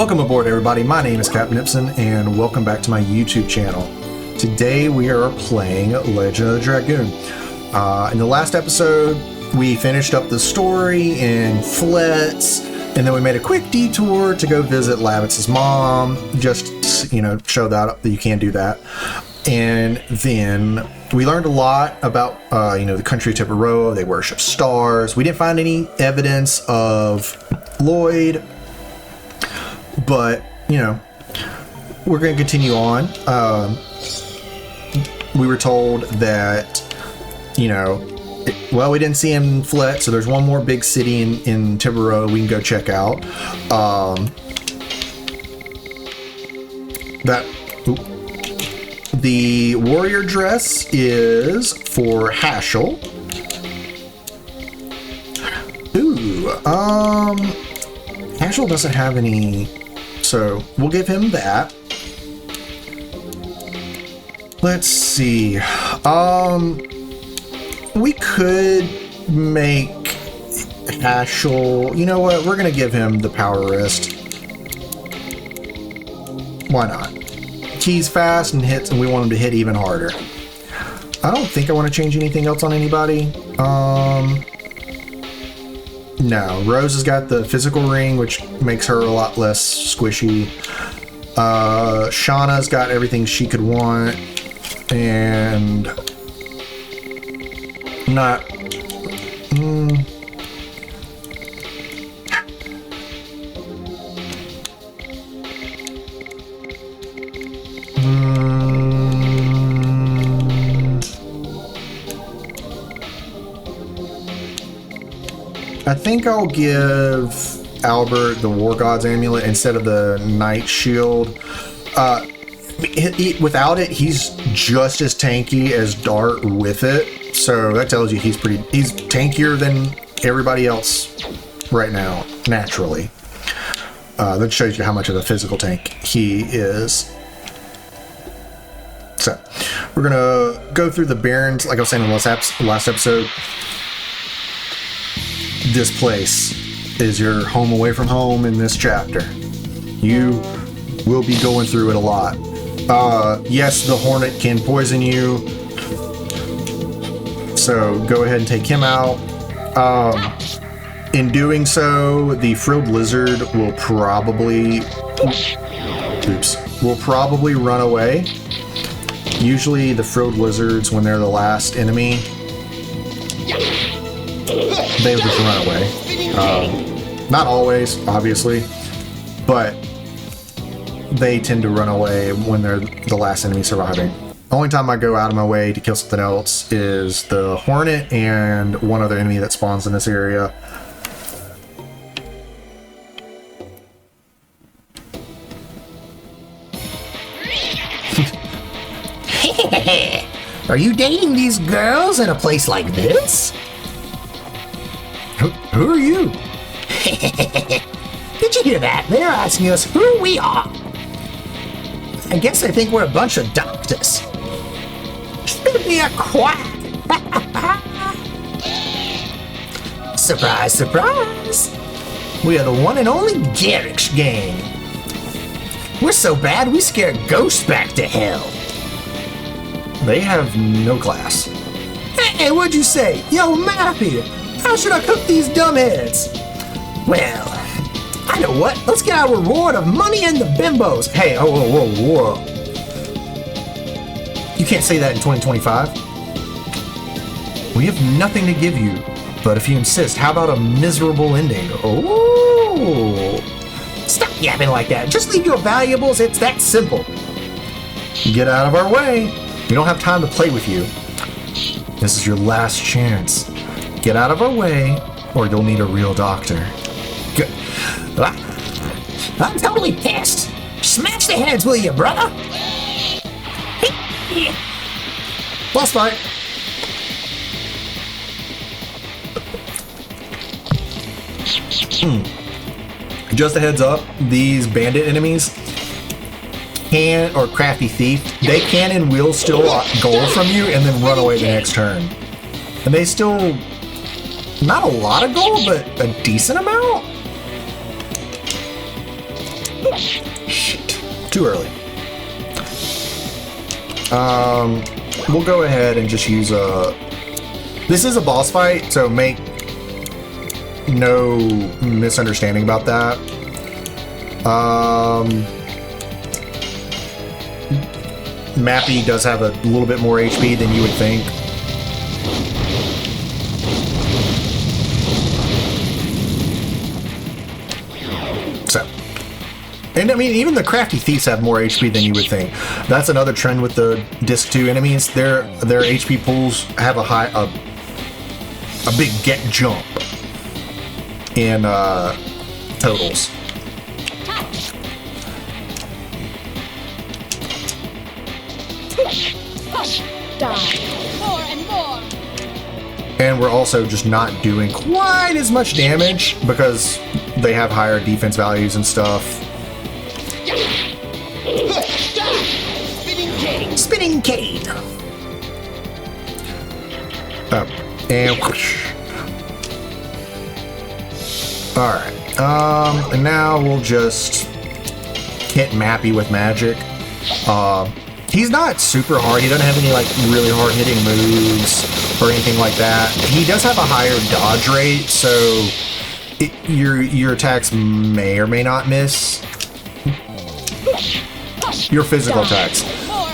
Welcome aboard, everybody. My name is Captain Nipson, and welcome back to my YouTube channel. Today we are playing Legend of the Dragoon. In the last episode, we finished up the story in Flets, and then we made a quick detour to go visit Lavitz's mom, just, you know, show that you can do that. And then we learned a lot about, the country of Tiburoa. They worship stars. We didn't find any evidence of Lloyd, but, you know, we're going to continue on. We were told that, we didn't see him in Flet, so there's one more big city in Tiburoa we can go check out. The warrior dress is for Haschel. Haschel doesn't have any, so we'll give him that. Let's see. We could make Haschel, you know what, we're gonna give him the power wrist. Why not? He's fast and hits, and we want him to hit even harder. I don't think I want to change anything else on anybody. No, Rose has got the physical ring, which makes her a lot less squishy. Shauna's got everything she could want, and not. I think I'll give Albert the War God's Amulet instead of the Knight Shield. Without it, he's just as tanky as Dart with it. So that tells you he's tankier than everybody else right now, naturally. That shows you how much of a physical tank he is. So we're gonna go through the Barrens, like I was saying in the last episode. This place is your home away from home in this chapter. You will be going through it a lot. Yes, the Hornet can poison you, so go ahead and take him out. In doing so, the Frilled Lizard will probably run away. Usually the Frilled Lizards, when they're the last enemy, they would just run away. Not always, obviously, but they tend to run away when they're the last enemy surviving. The only time I go out of my way to kill something else is the Hornet and one other enemy that spawns in this area. Are you dating these girls in a place like this? Who are you? Did you hear that? They're asking us who we are. I guess they think we're a bunch of doctors. Should be a quack. Surprise, surprise. We are the one and only Garrick's gang. We're so bad we scare ghosts back to hell. They have no class. Hey, what'd you say? Yo, Mappy, how should I cook these dumbheads? Well, I know what. Let's get our reward of money and the bimbos. Hey, whoa. You can't say that in 2025. We have nothing to give you, but if you insist, how about a miserable ending? Oh! Stop yapping like that. Just leave your valuables. It's that simple. Get out of our way. We don't have time to play with you. This is your last chance. Get out of our way, or you'll need a real doctor. I'm totally pissed. Smash the heads, will you, brother? Boss fight. Just a heads up, these bandit enemies or crafty thief, they can and will steal gold from you and then run away the next turn. And they still, not a lot of gold, but a decent amount. Shit. Too early. We'll go ahead and just use a... This is a boss fight, so make no misunderstanding about that. Mappy does have a little bit more HP than you would think. So, and I mean, even the crafty thieves have more HP than you would think. That's another trend with the Disc 2 enemies. Their HP pools have a big get jump in totals. Die. More and more. And we're also just not doing quite as much damage because they have higher defense values and stuff. Spinning cane. Spinning cane. Oh, and whoosh. All right. And now we'll just hit Mappy with magic. He's not super hard. He doesn't have any like really hard hitting moves or anything like that. He does have a higher dodge rate, so your attacks may or may not miss. Your physical attacks.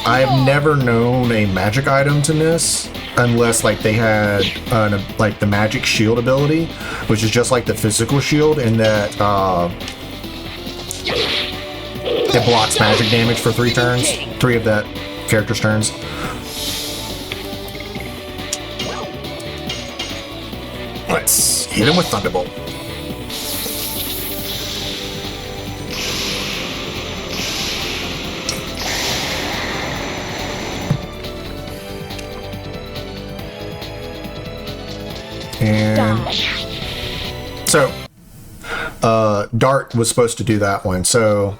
I've never known a magic item to miss unless like they had like the magic shield ability, which is just like the physical shield in that it blocks magic damage for 3 turns. 3 of that character's turns. Let's hit him with Thunderbolt. And so Dart was supposed to do that one, so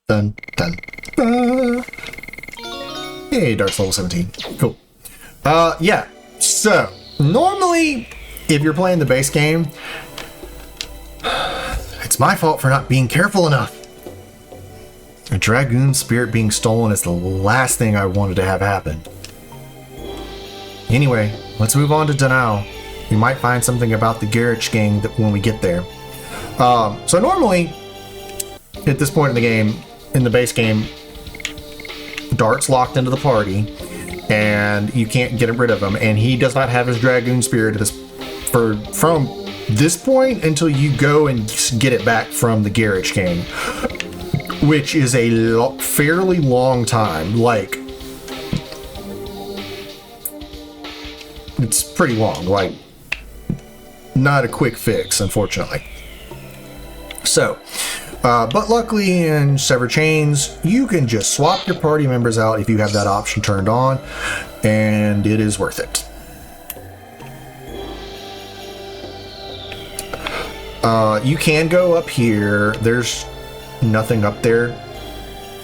dun dun dun. Hey, Dart's level 17. Cool. Yeah. So normally, if you're playing the base game, it's my fault for not being careful enough. A Dragoon spirit being stolen is the last thing I wanted to have happen. Anyway, let's move on to Danao. We might find something about the Garage gang when we get there. So normally, at this point in the game, in the base game, Dart's locked into the party, and you can't get rid of him, and he does not have his Dragoon spirit from this point until you go and get it back from the Garage gang, which is a fairly long time. Like, it's pretty long. Like, not a quick fix, unfortunately. So, but luckily in Severed Chains, you can just swap your party members out if you have that option turned on, and it is worth it. You can go up here. There's nothing up there,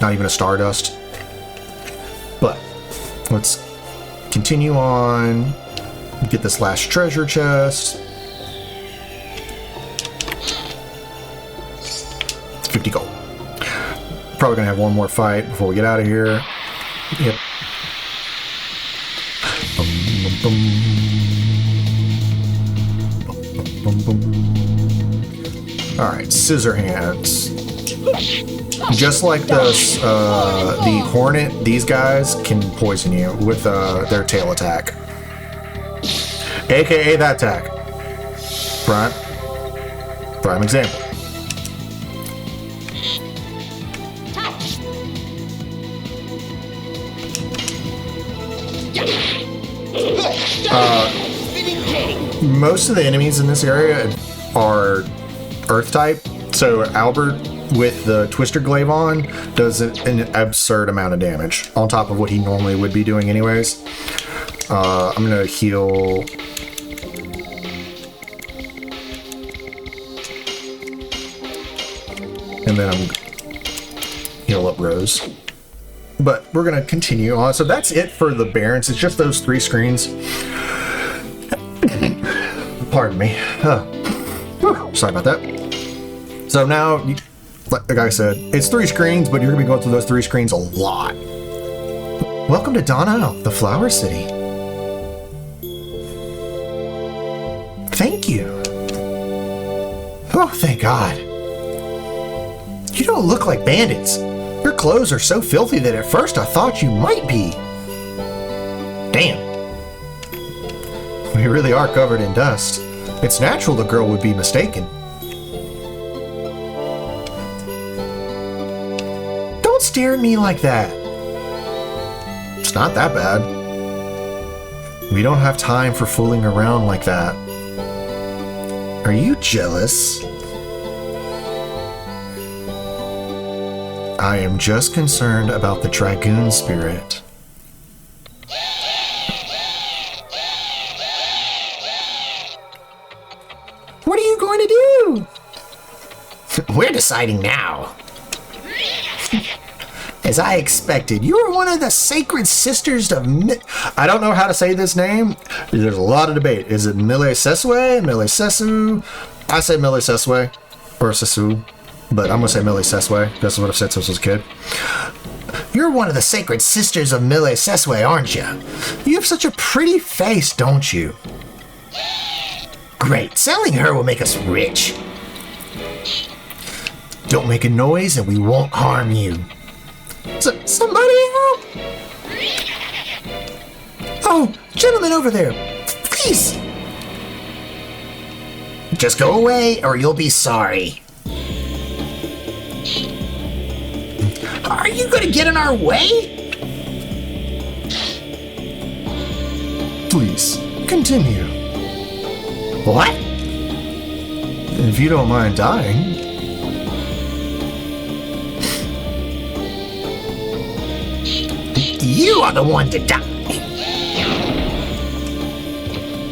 not even a Stardust. But let's continue on, get this last treasure chest. 50 gold. Probably gonna have one more fight before we get out of here. Yep. Alright, scissor hands. Just like this, the Hornet, these guys can poison you with their tail attack. AKA that attack. Right? Prime example. Touch. Most of the enemies in this area are Earth type, so Albert with the Twister Glaive on does an absurd amount of damage on top of what he normally would be doing anyways. I'm gonna heal. And then I'm heal up Rose. But we're gonna continue on. So that's it for the Barrens. It's just those 3 screens. Pardon me. Sorry about that. So now, like I said, it's 3 screens, but you're gonna be going through those 3 screens a lot. Welcome to Donnell, the Flower City. Thank you. Oh, thank God. You don't look like bandits. Your clothes are so filthy that at first I thought you might be. Damn. We really are covered in dust. It's natural the girl would be mistaken. Don't stare at me like that. It's not that bad. We don't have time for fooling around like that. Are you jealous? I am just concerned about the Dragoon spirit. What are you going to do? We're deciding now. As I expected, you are one of the sacred sisters of I don't know how to say this name. There's a lot of debate. Is it Mille Seswe? Mille Sesu? I say Mille Seswe. Or Sesu. But I'm going to say Mille Seswe. That's what I've said since I was a kid. You're one of the sacred sisters of Mille Seswe, aren't you? You have such a pretty face, don't you? Great. Selling her will make us rich. Don't make a noise and we won't harm you. Somebody help! Oh, gentlemen over there, please! Just go away or you'll be sorry. Are you going to get in our way? Please, continue. What? If you don't mind dying. You are the one to die.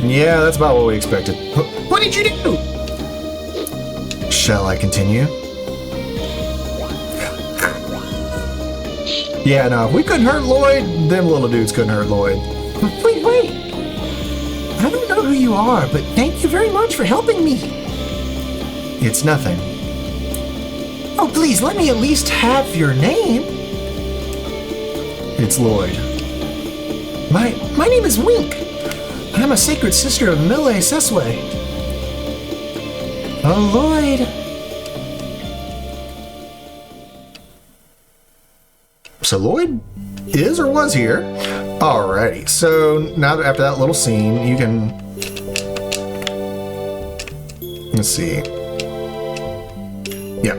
Yeah, that's about what we expected. What did you do? Shall I continue? Yeah, no, if we couldn't hurt Lloyd, them little dudes couldn't hurt Lloyd. Wait. I don't know who you are, but thank you very much for helping me. It's nothing. Oh, please, let me at least have your name. It's Lloyd. My name is Wink. I'm a sacred sister of Mille Seswe. Oh, Lloyd. So Lloyd is or was here. Alrighty, so now that after that little scene, you can... Let's see. Yeah.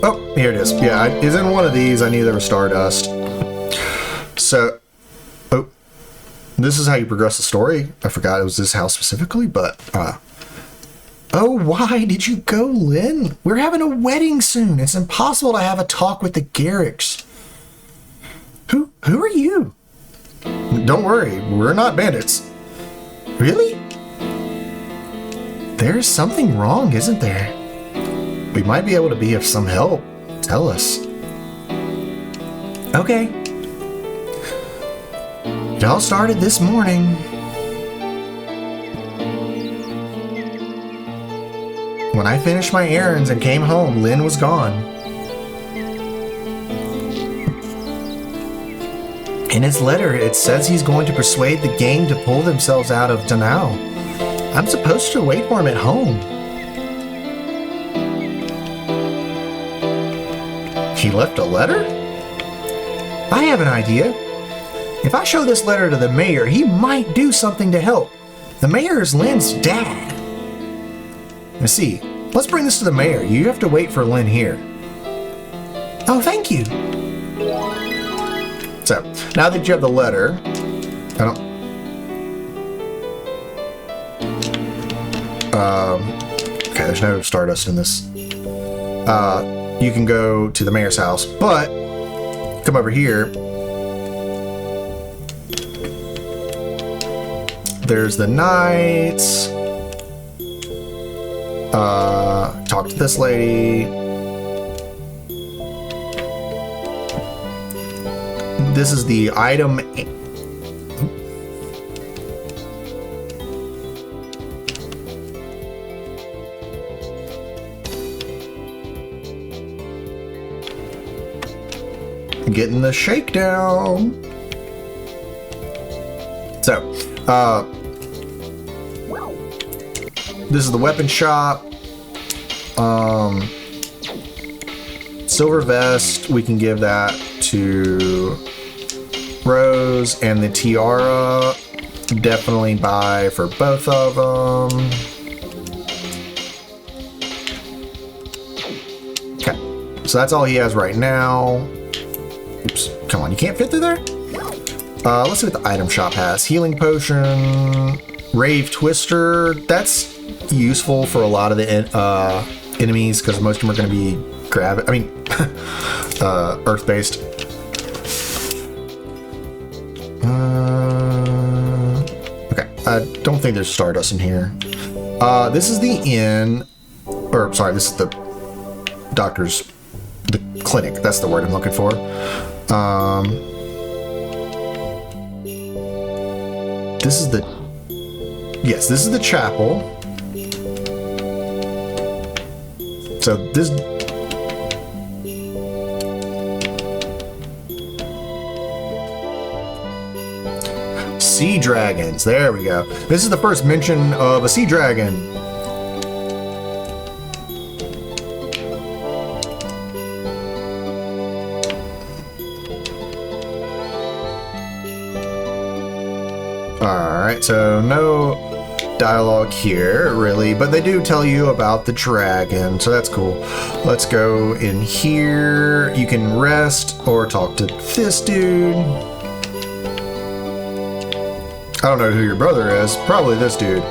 Oh, here it is. Yeah, it's in one of these. I knew there was Stardust. So, oh, this is how you progress the story. I forgot it was this house specifically, but, oh, why did you go, Lynn? We're having a wedding soon. It's impossible to have a talk with the Garricks. Who are you? Don't worry, we're not bandits. Really? There's something wrong, isn't there? We might be able to be of some help. Tell us. Okay. It all started this morning. When I finished my errands and came home, Lynn was gone. In his letter, it says he's going to persuade the gang to pull themselves out of Donnell. I'm supposed to wait for him at home. He left a letter? I have an idea. If I show this letter to the mayor, he might do something to help. The mayor is Lynn's dad. Now see, let's bring this to the mayor. You have to wait for Lynn here. Oh, thank you. So, now that you have the letter, I don't... okay, there's no Stardust in this. You can go to the mayor's house, but come over here. There's the knights. Talk to this lady. This is the item. Getting the shakedown. So, this is the weapon shop. Silver vest, we can give that to Rose, and the tiara, definitely buy for both of them. Okay, so that's all he has right now. Oops, come on, you can't fit through there? Let's see what the item shop has. Healing potion, Rave Twister. That's useful for a lot of the enemies because most of them are going to be earth-based. Okay, I don't think there's Stardust in here. This is the inn, or sorry, this is the doctor's, the clinic. That's the word I'm looking for. This is the, yes, this is the chapel. So this, sea dragons, there we go. This is the first mention of a sea dragon. Alright, so no dialogue here, really, but they do tell you about the dragon, so that's cool. Let's go in here. You can rest or talk to this dude. I don't know who your brother is, probably this dude.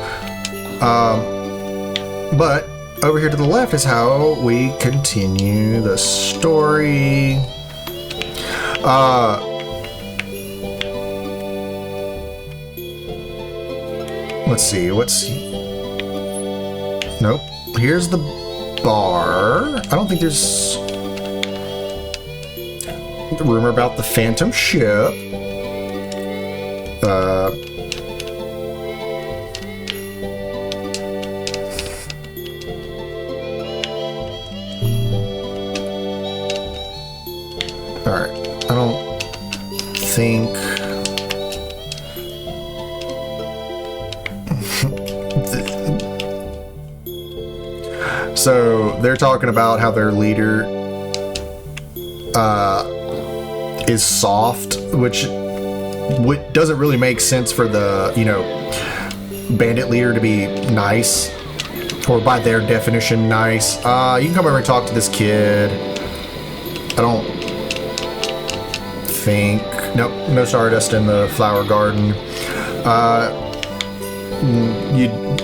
But over here to the left is how we continue the story. Let's see, nope. Here's the bar. I don't think there's the rumor about the Phantom ship. Alright, I don't think... So they're talking about how their leader is soft, which doesn't really make sense for the, bandit leader to be nice, or by their definition, nice. You can come over and talk to this kid. I don't think, nope, no Stardust in the flower garden.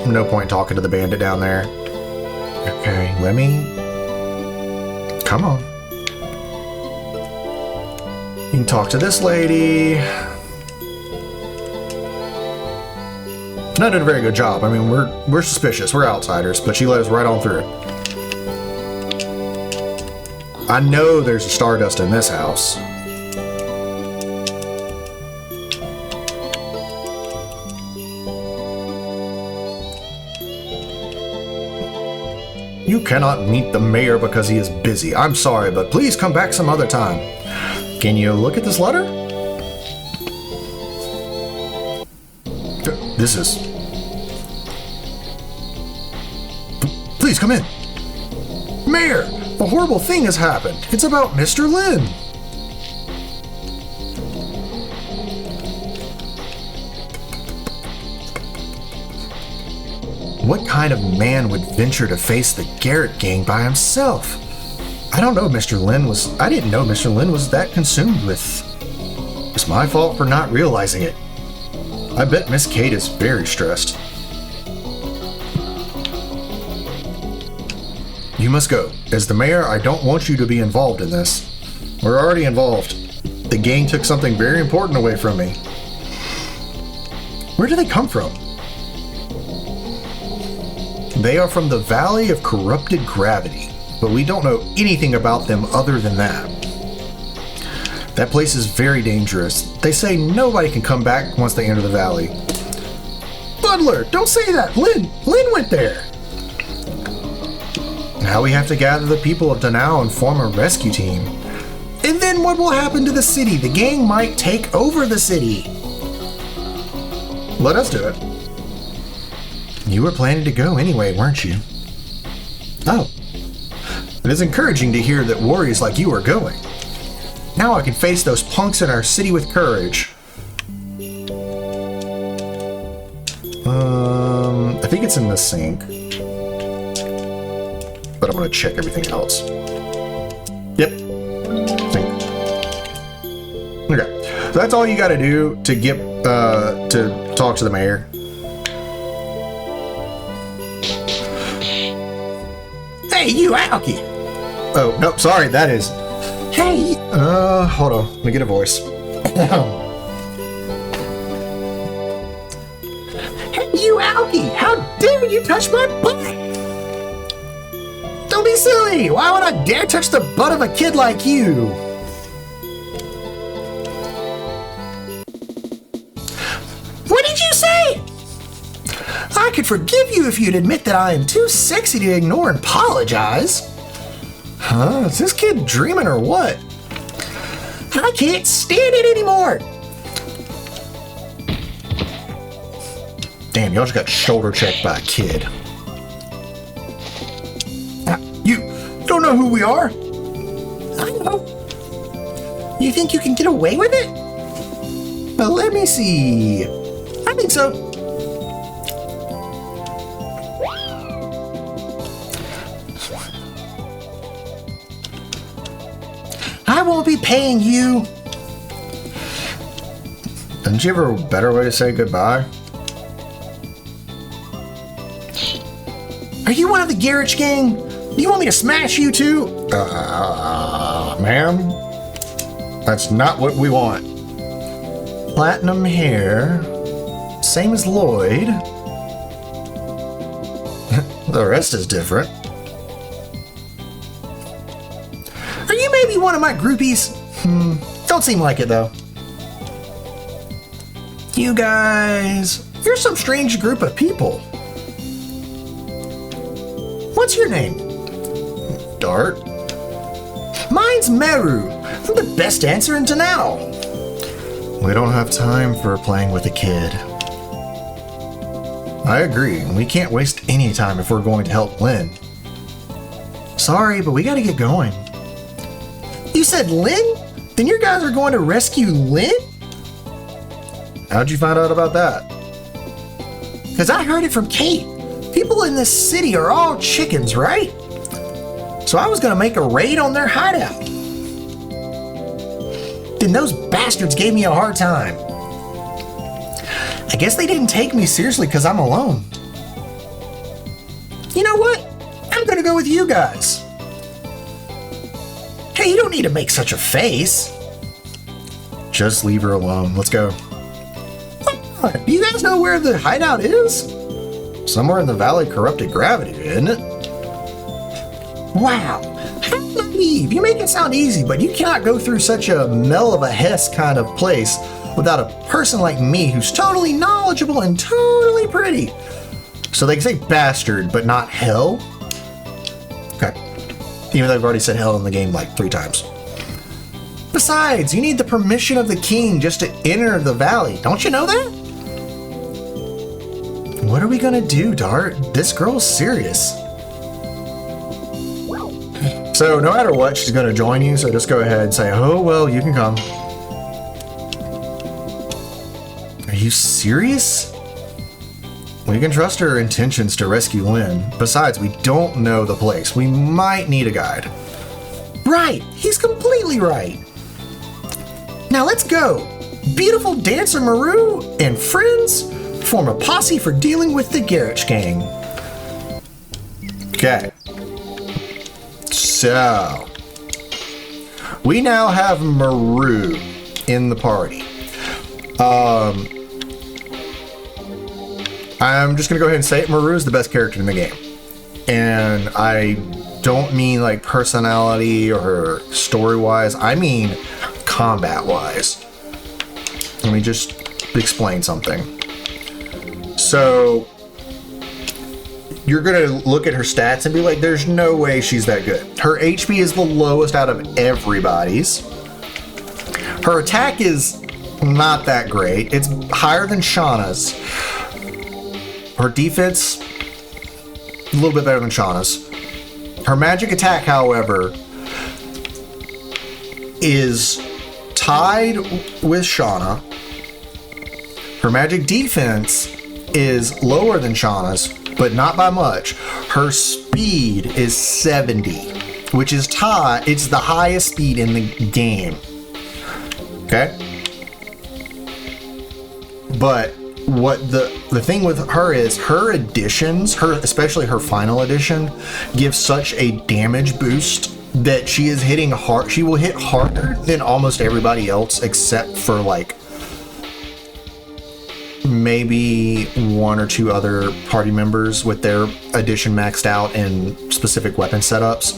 No point talking to the bandit down there. Okay, let me... Come on. You can talk to this lady. Not doing a very good job. I mean, we're suspicious. We're outsiders, but she let us right on through. I know there's a Stardust in this house. You cannot meet the mayor because he is busy. I'm sorry, but please come back some other time. Can you look at this letter? This is... Please come in. Mayor, a horrible thing has happened. It's about Mr. Lin. What kind of man would venture to face the Garrett gang by himself? I didn't know Mr. Lin was that consumed with. It's my fault for not realizing it. I bet Miss Kate is very stressed. You must go. As the mayor, I don't want you to be involved in this. We're already involved. The gang took something very important away from me. Where do they come from? They are from the Valley of Corrupted Gravity, but we don't know anything about them other than that. That place is very dangerous. They say nobody can come back once they enter the valley. Butler, don't say that. Lin went there. Now we have to gather the people of Danao and form a rescue team. And then what will happen to the city? The gang might take over the city. Let us do it. You were planning to go anyway, weren't you? Oh. It is encouraging to hear that warriors like you are going. Now I can face those punks in our city with courage. I think it's in the sink. But I'm going to check everything else. Yep. Sink. Okay. So that's all you got to do to get to talk to the mayor. Hey, you Alki! Oh, no, sorry, that is. Hey! Hold on. Let me get a voice. Hey, you Alki! How dare you touch my butt! Don't be silly! Why would I dare touch the butt of a kid like you? What did you say? I could forgive you if you'd admit that I am too sexy to ignore and apologize. Huh? Is this kid dreaming or what? I can't stand it anymore. Damn, y'all just got shoulder checked by a kid. You don't know who we are? I know. You think you can get away with it? But let me see. I think so. I won't be paying you. Didn't you have a better way to say goodbye? Are you one of the Garrett gang? Do you want me to smash you too? Ma'am? That's not what we want. Platinum hair. Same as Lloyd. The rest is different. Are you maybe one of my groupies? Don't seem like it though. You guys, you're some strange group of people. What's your name? Dart? Mine's Meru. I'm the best dancer in Danao. We don't have time for playing with a kid. I agree. We can't waste any time if we're going to help Lynn. Sorry, but we gotta get going. You said Lynn? Then your guys are going to rescue Lynn? How'd you find out about that? Because I heard it from Kate. People in this city are all chickens, right? So I was going to make a raid on their hideout. Then those bastards gave me a hard time. I guess they didn't take me seriously because I'm alone. You know what? I'm going to go with you guys. Hey, you don't need to make such a face. Just leave her alone. Let's go. Do you guys know where the hideout is? Somewhere in the Valley of Corrupted Gravity, isn't it? Wow. How naive. You make it sound easy, but you cannot go through such a Mel of a Hess kind of place without a person like me who's totally knowledgeable and totally pretty. So they can say bastard, but not hell? Okay. Even though I've already said hell in the game like 3 times. Besides, you need the permission of the king just to enter the valley. Don't you know that? What are we gonna do, Dart? This girl's serious. So no matter what, she's gonna join you, so just go ahead and say, oh, well, you can come. Are you serious? We can trust her intentions to rescue Lynn. Besides, we don't know the place. We might need a guide. Right, he's completely right. Now let's go. Beautiful dancer Maru and friends form a posse for dealing with the Garage Gang. Okay. So, we now have Maru in the party. I'm just gonna go ahead and say it. Maru is the best character in the game. And I don't mean like personality or story-wise. I mean combat-wise. Let me just explain something. So, you're gonna look at her stats and be like, there's no way she's that good. Her HP is the lowest out of everybody's. Her attack is not that great. It's higher than Shauna's. Her defense, a little bit better than Shauna's. Her magic attack, however, is tied with Shauna. Her magic defense is lower than Shauna's, but not by much. Her speed is 70, which is it's the highest speed in the game. Okay? But what the thing with her is her additions, especially her final edition, gives such a damage boost that she is hitting hard. She will hit harder than almost everybody else except for like maybe one or two other party members with their addition maxed out in specific weapon setups.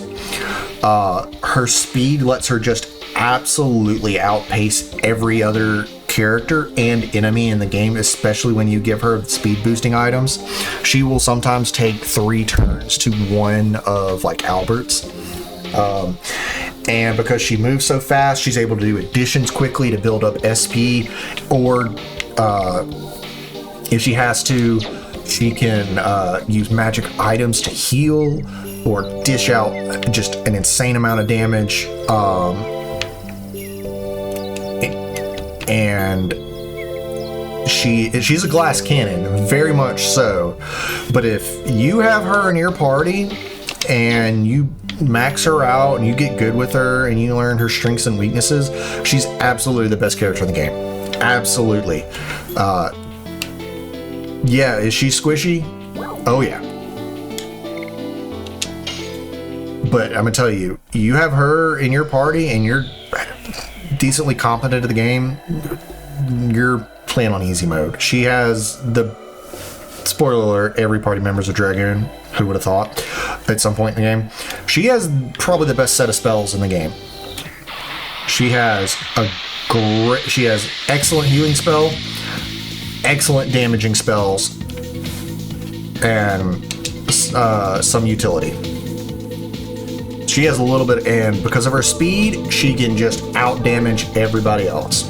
Her speed lets her just absolutely outpace every other character and enemy in the game, especially when you give her speed boosting items. She will sometimes take 3 turns to one of like Albert's. And because she moves so fast, she's able to do additions quickly to build up SP, or if she has to, she can use magic items to heal or dish out just an insane amount of damage. And she's a glass cannon, very much so. But if you have her in your party and you max her out and you get good with her and you learn her strengths and weaknesses, she's absolutely the best character in the game. Absolutely. Yeah, is she squishy? Oh yeah. But I'm gonna tell you, you have her in your party and you're decently competent at the game, you're playing on easy mode. She has the, spoiler alert, every party member's a Dragoon. Who would have thought at some point in the game? She has probably the best set of spells in the game. She has excellent healing spell, excellent damaging spells, and some utility. She has a little bit, and because of her speed, she can just out damage everybody else.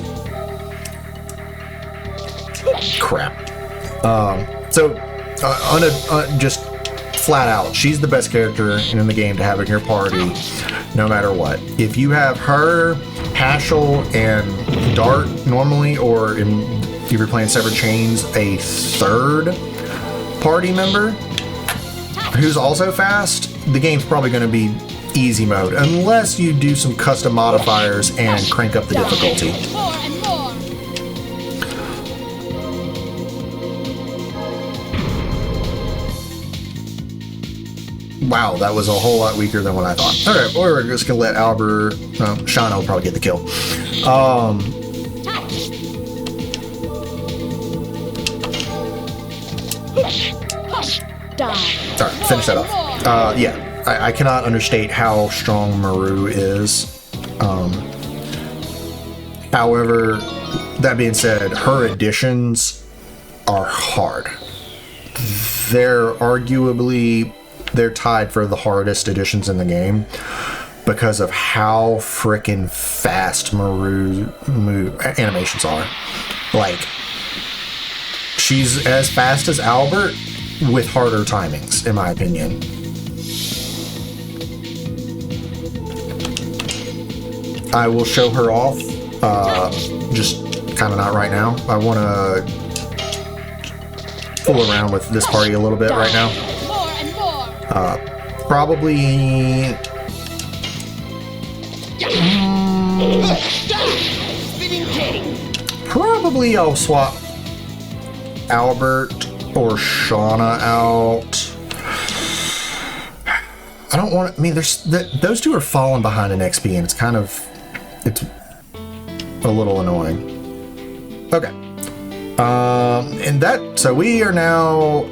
Crap. Just flat out, she's the best character in the game to have in your party, no matter what. If you have her, Hashel, and Dart normally, or if you're playing Severed Chains, a third party member who's also fast, the game's probably going to be easy mode, unless you do some custom modifiers and crank up the difficulty. More and more. Wow, that was a whole lot weaker than what I thought. Alright, well, we're just gonna let Albert, Shauna will probably get the kill. Sorry, finish that off. Yeah, I cannot understate how strong Maru is. However, that being said, her additions are hard. They're tied for the hardest additions in the game because of how freaking fast Maru animations are. Like, she's as fast as Albert with harder timings, in my opinion. I will show her off, just kind of not right now. I want to fool around with this party a little bit right now. More and more. Probably... Spinning king. Probably I'll swap Albert or Shauna out. I don't want to... I mean, those two are falling behind in XP, and it's a little annoying. Okay. So we are now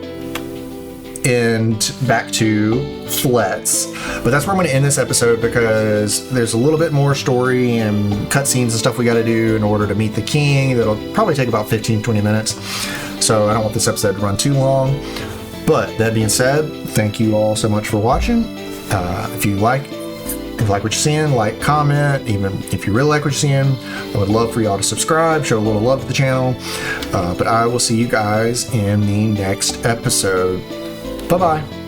back to Flets, but that's where I'm going to end this episode because there's a little bit more story and cutscenes and stuff we got to do in order to meet the king. That'll probably take about 15-20 minutes, so I don't want this episode to run too long. But that being said, thank you all so much for watching. If you like what you're seeing, like, comment. Even if you really like what you're seeing, I would love for y'all to subscribe, show a little love to the channel. But I will see you guys in the next episode. Bye-bye.